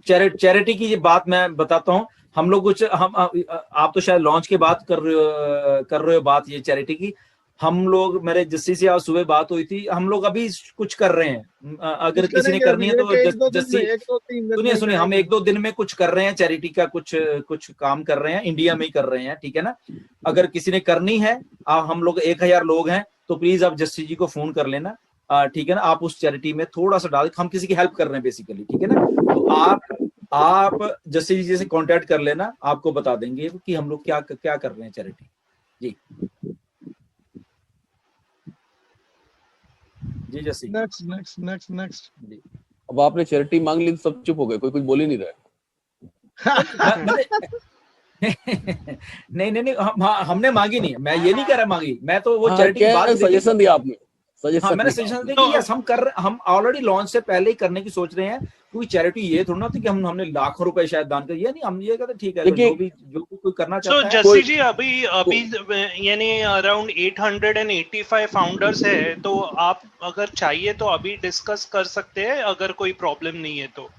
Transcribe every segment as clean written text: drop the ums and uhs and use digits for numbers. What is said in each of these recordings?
Charity की ये बात मैं बताता हूँ। हम लोग कुछ हम आप तो शायद लॉन्च के बाद कर रहे हो बात ये चैरिटी की। हम लोग, मेरे जस्सी से आज सुबह बात हुई थी, हम लोग अभी कुछ कर रहे हैं। अगर किसी ने करनी है तो जस्सी, सुनिए सुनिए, हम 1-2 दिन में कुछ कर रहे हैं चैरिटी का, कुछ कुछ काम कर रहे हैं, इंडिया में ही कर रहे हैं, ठीक है ना। अगर किसी ने करनी है, हम लोग 1000 लोग हैं, तो प्लीज आप जस्सी जी को फोन कर लेना, ठीक है ना। आप उस चैरिटी में थोड़ा सा डाल, हम किसी की हेल्प कर रहे हैं बेसिकली, ठीक है ना। तो आप जस्सी जी से कांटेक्ट कर लेना, आपको बता देंगे कि हम लोग क्या क्या कर रहे हैं चैरिटी। जी जी Jassi. Next next next next. जी अब आपने चैरिटी मांग ली तो सब चुप हो गए, कोई कुछ बोल ही नहीं रहा। नहीं नहीं नहीं, हमने मांगी नहीं, मैं ये नहीं कह रहा मांगी, मैं तो वो चैरिटी की बात सजेशन दिया आपने, हाँ मैंने सजेशन दिया कि यस हम ऑलरेडी लॉन्च से पहले ही करने की सोच रहे हैं, क्योंकि चैरिटी ये थोड़ा ना थी कि हमने लाखों रुपए शायद दान कर, ये नहीं, हम ये कहते ठीक है, जो भी कोई करना चाहता है। जस्सी जी अभी यानी अराउंड 885 फाउंडर्स है, तो आप अगर चाहिए तो अभी डिस्कस कर सकते हैं, अगर कोई प्रॉब्लम नहीं है तो।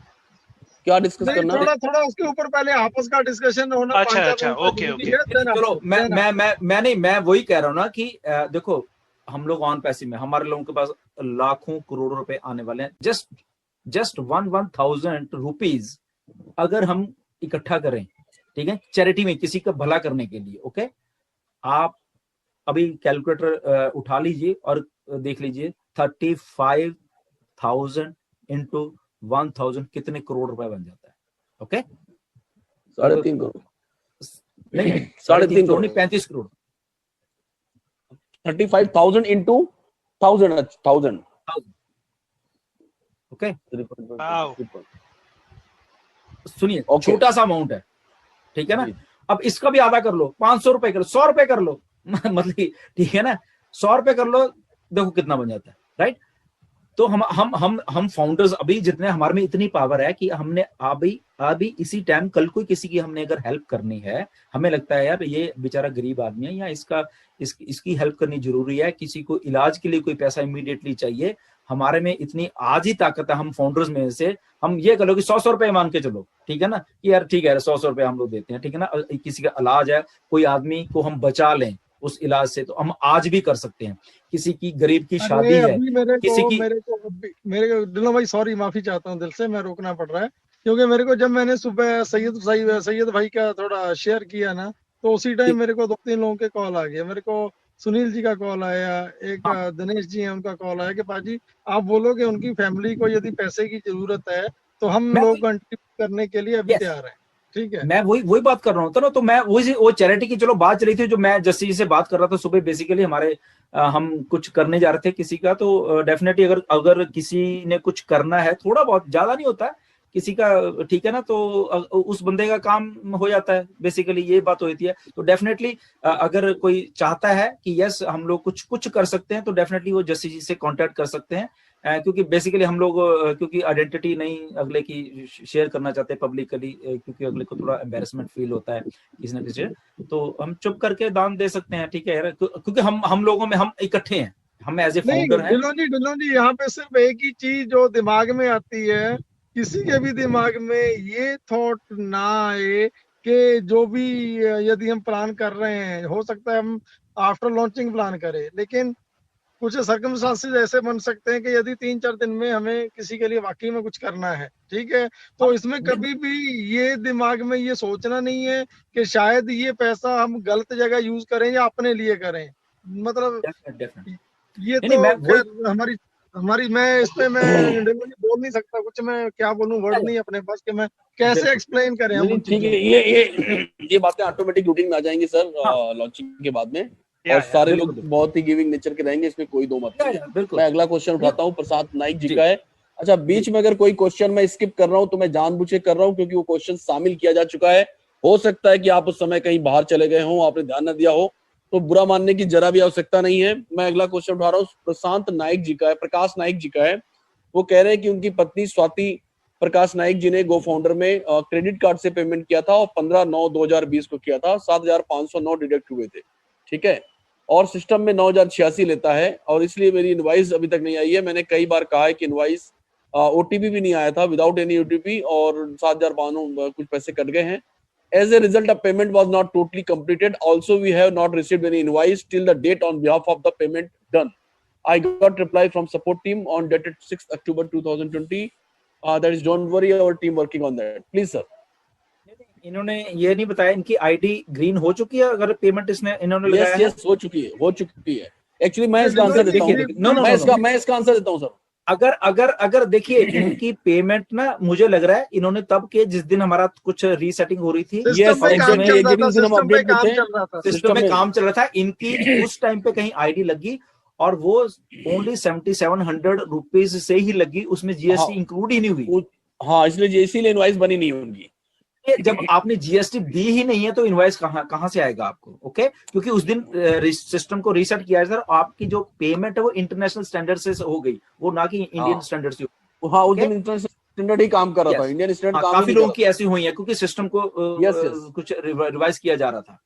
क्या डिस्कस करना? थोड़ा उसके ऊपर पहले आपस का डिस्कशन होना। अच्छा ओके। चलो मैं वही कह रहा हूँ ना कि देखो, हम लोग ऑन पैसे में, हमारे लोगों के पास लाखों करोड़ों रुपए आने वाले हैं। जस्ट 1,000 रुपीज अगर हम इकट्ठा करें, ठीक है, चैरिटी में किसी का भला करने के लिए, ओके। आप अभी कैलकुलेटर उठा लीजिए और देख लीजिए 35,000 इंटू 1,000 कितने करोड़ रुपए बन जाता है, ओके। 3.5 करोड़ नहीं, 3.5 करोड़, 35 करोड़। 35,000 into 1000, okay. 3.5। सुनिए, छोटा सा अमाउंट है, ठीक है ना। अब इसका भी आधा कर लो, 500 रुपए कर लो, 100 रुपए कर लो, मतलब ठीक है ना, 100 रुपए कर लो, देखो कितना बन जाता है, राइट। तो हम फाउंडर्स अभी जितने हमारे में इतनी पावर है कि हमने अभी इसी टाइम कल कोई किसी की हमने अगर हेल्प करनी है, हमें लगता है यार ये बेचारा गरीब आदमी है, या इसकी हेल्प करनी जरूरी है, किसी को इलाज के लिए कोई पैसा इमीडिएटली चाहिए, हमारे में इतनी आज ही ताकत है हम फाउंडर्स में से, हम ये करो कि 100 रुपए मान के चलो, ठीक है ना, कि यार ठीक है 100 रुपए हम लोग देते हैं, ठीक है ना। किसी का इलाज है, कोई आदमी को हम बचा लें उस इलाज से, तो हम आज भी कर सकते हैं। किसी की गरीब की शादी है, किसी की मेरे को दिलो भाई, सॉरी, माफी चाहता हूँ दिल से, मैं रोकना पड़ रहा है, क्योंकि मेरे को जब मैंने सुबह सैयद भाई का थोड़ा शेयर किया ना, तो उसी टाइम मेरे को 2-3 लोगों के कॉल आ गए। मेरे को सुनील जी का कॉल आया, एक दिनेश जी है उनका कॉल आया कि पाजी आप बोलो कि उनकी फैमिली को यदि पैसे की जरूरत है तो हम लोग कंट्रीब्यूट करने के लिए अभी तैयार हैं, ठीक है। मैं वही बात कर रहा हूँ तो मैं वो चैरिटी की चलो बात चली थी, जो मैं जस्सी जी से बात कर रहा था सुबह, बेसिकली हमारे हम कुछ करने जा रहे थे किसी का, तो डेफिनेटली अगर किसी ने कुछ करना है, थोड़ा बहुत, ज्यादा नहीं होता है किसी का, ठीक है ना, तो उस बंदे का काम हो जाता है, बेसिकली ये बात होती है। तो डेफिनेटली अगर कोई चाहता है कि यस हम लोग कुछ कर सकते हैं, तो डेफिनेटली वो जस्सी जी से कांटेक्ट कर सकते हैं, क्योंकि बेसिकली हम लोग क्योंकि आइडेंटिटी नहीं अगले की शेयर करना चाहते पब्लिकली, क्योंकि अगले को थोड़ा एम्बैरेसमेंट फील होता है किसी न किसी, तो हम चुप करके दान दे सकते हैं, ठीक है यार, क्योंकि हम लोगों में हम इकट्ठे हैं, हम एज ए फाउंडर हैं। ढिल्लों जी यहाँ पे सिर्फ एक ही चीज जो दिमाग में आती है, किसी के भी दिमाग में ये थॉट ना आए कि जो भी यदि हम प्लान कर रहे हैं, हो सकता है हम आफ्टर लॉन्चिंग प्लान करें, लेकिन कुछ सर्कमस्टांसेस ऐसे बन सकते हैं कि यदि 3-4 दिन में हमें किसी के लिए वाकई में कुछ करना है, ठीक है, तो इसमें कभी भी ये दिमाग में ये सोचना नहीं है कि शायद ये पैसा हम गलत जगह यूज करें या अपने लिए करें, मतलब ये तो हमारी मैं इस पे मैं बोल नहीं सकता कुछ, मैं क्या बोलूं, वर्ड नहीं अपने पास कि मैं कैसे एक्सप्लेन करें हम। ठीक है, ये बातें ऑटोमेटिक रूटीन में आ जाएंगी सर लॉन्चिंग के बाद में, और सारे लोग बहुत ही गिविंग नेचर के रहेंगे, इसमें कोई दो मत नहीं। मैं अगला क्वेश्चन उठाता हूँ, प्रसाद नाइक जी का है। अच्छा, बीच में अगर कोई क्वेश्चन मैं स्किप कर रहा हूँ तो मैं जानबूझ के कर रहा हूँ, क्योंकि वो क्वेश्चन शामिल किया जा चुका है। हो सकता है कि आप उस समय कहीं बाहर चले गए हो, आपने ध्यान न दिया हो, तो बुरा मानने की जरा भी आवश्यकता नहीं है। मैं अगला क्वेश्चन उठा रहा हूँ, प्रशांत नाइक जी का है, प्रकाश नाइक जी का है। वो कह रहे हैं कि उनकी पत्नी स्वाति प्रकाश नाइक जी ने गो फाउंडर में क्रेडिट कार्ड से पेमेंट किया था और 15/9/2020 को किया था, 7,509 डिडक्ट हुए थे, ठीक है, और सिस्टम में 9,086 लेता है, और इसलिए मेरी इनवाइस अभी तक नहीं आई है। मैंने कई बार कहा है कि इनवाइस ओटीपी भी नहीं आया था, विदाउट एनी ओटीपी, और 7,500 कुछ पैसे कट गए हैं. As a result, the payment was not totally completed. Also, we have not received any invoice till the date on behalf of the payment done. I got reply from support team on dated 6th October 2020. That is, don't worry, our team working on that. Please, sir. इन्होंने ये नहीं बताया इनकी ID green हो चुकी है अगर payment इन्होंने लगाया है? Yes, हो चुकी है. Actually, मैं इसका आंसर देता हूँ. मैं इसका आंसर देता हूँ सर. अगर देखिए इनकी पेमेंट ना मुझे लग रहा है इन्होंने तब के जिस दिन हमारा कुछ रीसेटिंग हो रही थी, सिस्टम में काम चल रहा था, इनकी उस टाइम पे कहीं आईडी लगी और वो ओनली 7,700 रुपीज से ही लगी, उसमें जीएसटी इंक्लूड ही नहीं हुई. हाँ, इसलिए जीएसटी इनवॉइस बनी नहीं उनकी. जब आपने जीएसटी दी ही नहीं है तो इनवॉइस कहां से आएगा आपको? ओके, क्योंकि उस दिन सिस्टम को रीसेट किया सर, आपकी जो पेमेंट है वो इंटरनेशनल स्टैंडर्ड से हो गई, वो ना कि इंडियन स्टैंडर्ड से. हाँ, उस दिन इंटरनेशनल स्टैंडर्ड ही काम कर रहा था, इंडियन स्टैंडर्ड काम काफी लोगों की ऐसी हुई है क्योंकि सिस्टम को कुछ रिवाइज किया जा रहा था.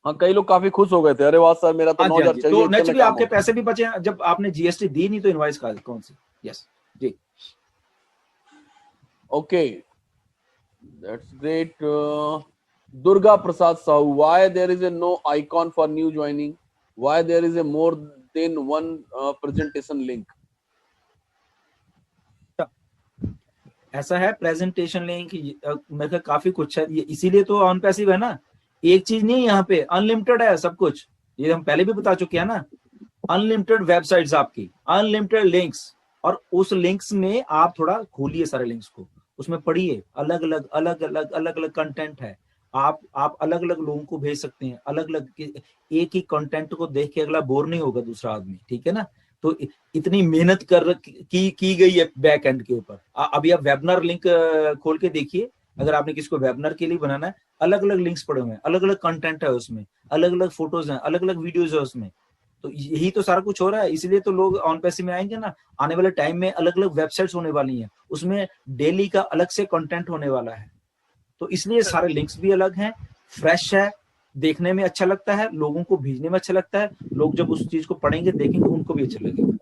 हाँ, कई लोग काफी खुश हो गए थे, अरे वाह सर मेरा तो 9,000 चाहिए. तो नेचुरली आपके पैसे भी बचे जब आपने जीएसटी दी नहीं तो इनवॉइस कौन सी? यस जी, okay, that's great. Durga Prasad Sahu, why there is a no icon for new joining? Why there is a more than one presentation link? ऐसा है, प्रेजेंटेशन लिंक मेरे ख्याल काफी कुछ है, इसीलिए तो ऑन पैसिव है ना. एक चीज नहीं, यहाँ पे अनलिमिटेड है सब कुछ, ये हम पहले भी बता चुके हैं ना. अनलिमिटेड वेबसाइट्स आपकी, अनलिमिटेड लिंक्स, और उस लिंक्स में आप थोड़ा खोलिए सारे लिंक्स को, उसमें पढ़िए, अलग अलग कंटेंट है. आप अलग अलग लोगों को भेज सकते हैं, अलग अलग, एक ही कंटेंट को देख के अगला बोर नहीं होगा दूसरा आदमी, ठीक है ना. तो इतनी मेहनत की गई है बैक एंड के ऊपर. अभी आप वेबिनार लिंक खोल के देखिए, अगर आपने किसी को वेबिनार के लिए बनाना है, अलग अलग लिंक्स पड़े हुए हैं, अलग अलग कंटेंट है उसमें, अलग अलग फोटोज हैं, अलग अलग वीडियोज है उसमें. तो यही तो सारा कुछ हो रहा है, इसलिए तो लोग ऑन पैसिव में आएंगे ना. आने वाले टाइम में अलग अलग वेबसाइट्स होने वाली हैं, उसमें डेली का अलग से कंटेंट होने वाला है. तो इसलिए सारे लिंक्स भी अलग हैं, फ्रेश है, देखने में अच्छा लगता है, लोगों को भेजने में अच्छा लगता है, लोग जब उस चीज को पढ़ेंगे देखेंगे उनको भी अच्छा लगेगा.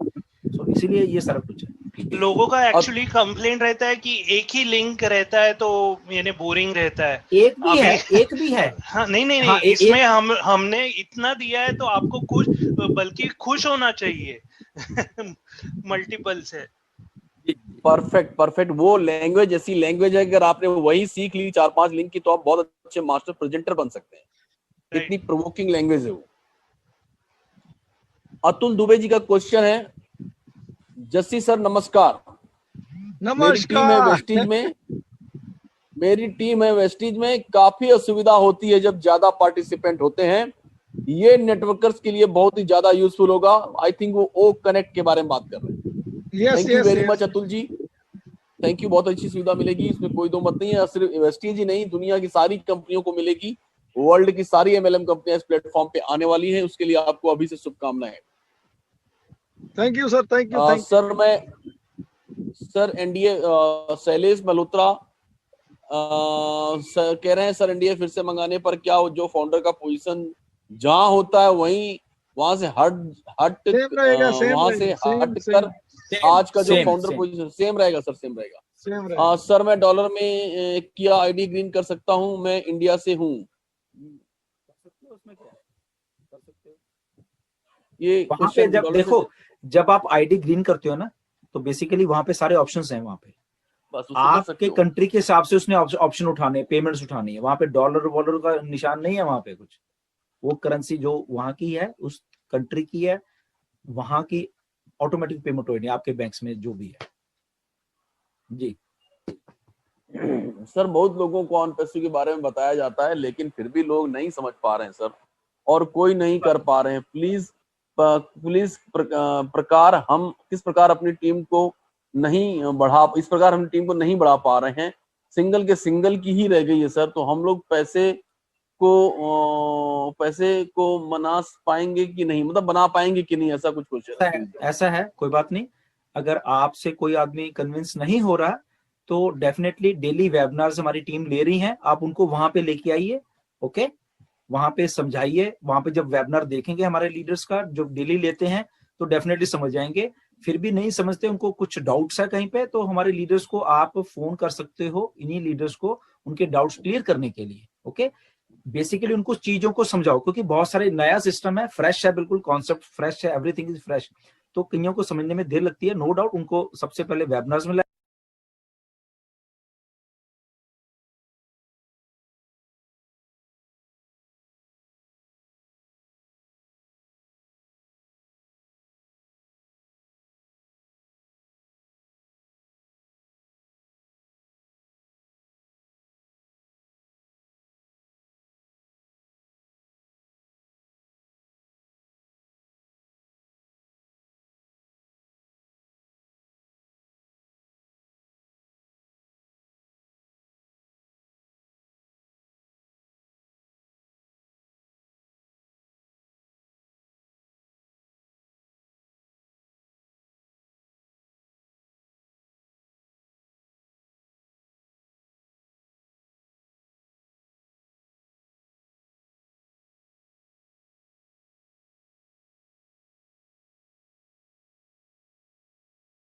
तो इसीलिए ये सारा कुछ है. लोगों का एक्चुअली कंप्लेंट रहता है कि एक ही लिंक रहता है तो यानी बोरिंग रहता है. एक भी है. हाँ, नहीं, हाँ, इसमें हमने इतना दिया है तो आपको बल्कि खुश होना चाहिए. मल्टीपल्स है. परफेक्ट. वो लैंग्वेज ऐसी लैंग्वेज है, अगर आपने वही सीख ली 4-5 लिंक की, तो आप बहुत अच्छे मास्टर प्रेजेंटर बन सकते हैं. इतनी प्रोवोकिंग लैंग्वेज है वो. अतुल दुबे जी का क्वेश्चन है, जस्सी सर नमस्कार. मेरी टीम है वेस्टीज में, काफी असुविधा होती है जब ज्यादा पार्टिसिपेंट होते हैं. ये नेटवर्कर्स के लिए बहुत ही ज्यादा यूजफुल होगा. आई थिंक वो ओ कनेक्ट के बारे में बात कर रहे हैं. Thank you very much Atul ji, thank you. बहुत अच्छी सुविधा मिलेगी, इसमें कोई दो मत नहीं है. सिर्फ वेस्टीज ही नहीं, दुनिया की सारी कंपनियों को मिलेगी. वर्ल्ड की सारी एमएलएम कंपनियां इस प्लेटफॉर्म पे आने वाली हैं, उसके लिए आपको अभी से शुभकामनाएं. Thank you sir. Thank you. Sir NDA Shailesh Malhotra कह रहे हैं, सर एनडीए फिर से मंगाने पर क्या जो फाउंडर का पोजीशन जहां होता है वहां से हट कर आज का जो फाउंडर पोजीशन सेम रहेगा सर? सेम रहेगा. सर मैं डॉलर में किया आईडी ग्रीन कर सकता हूं, मैं इंडिया से हूं. ये वहां पे जब देखो, जब आप आईडी ग्रीन करते हो ना, तो बेसिकली वहां पे सारे ऑप्शंस हैं. वहां पे आपके कंट्री के हिसाब से उसने ऑप्शन उठाने, पेमेंट्स उठानी है. वहां पे डॉलर वॉलर का निशान नहीं है. वहां पे कुछ, वो करेंसी जो वहां की है, उस कंट्री की है, वहां की ऑटोमेटिक पेमेंट होनी है आपके बैंक्स में जो भी है. जी सर, बहुत लोगों को ऑन पैसिव के बारे में बताया जाता है, लेकिन फिर भी लोग नहीं समझ पा रहे हैं सर, और कोई नहीं कर पा रहे हैं. प्लीज प्रकार हम किस प्रकार अपनी टीम को नहीं बढ़ा पा रहे हैं. सिंगल के सिंगल की ही रह गई है सर. तो हम लोग पैसे को मना पाएंगे कि नहीं, मतलब बना पाएंगे कि नहीं, ऐसा कुछ क्वेश्चन. ऐसा है, कोई बात नहीं. अगर आपसे कोई आदमी कन्विंस नहीं हो रहा तो डेफिनेटली डेली वेबिनार्स हमारी टीम ले रही है, आप उनको वहां पे लेके आइए. ओके, वहां पे समझाइए. वहां पे जब वेबिनार देखेंगे हमारे लीडर्स का जो डेली लेते हैं, तो डेफिनेटली समझ जाएंगे. फिर भी नहीं समझते, उनको कुछ डाउट्स है कहीं पे, तो हमारे लीडर्स को आप फोन कर सकते हो, इन्हीं लीडर्स को, उनके डाउट्स क्लियर करने के लिए। ओके, बेसिकली उनको चीजों को समझाओ, क्योंकि बहुत सारे नया सिस्टम है, फ्रेश है, बिल्कुल कॉन्सेप्ट फ्रेश है, एवरीथिंग इज फ्रेश, तो कईयों को समझने में देर लगती है। नो डाउट उनको सबसे पहले वेबिनार्स में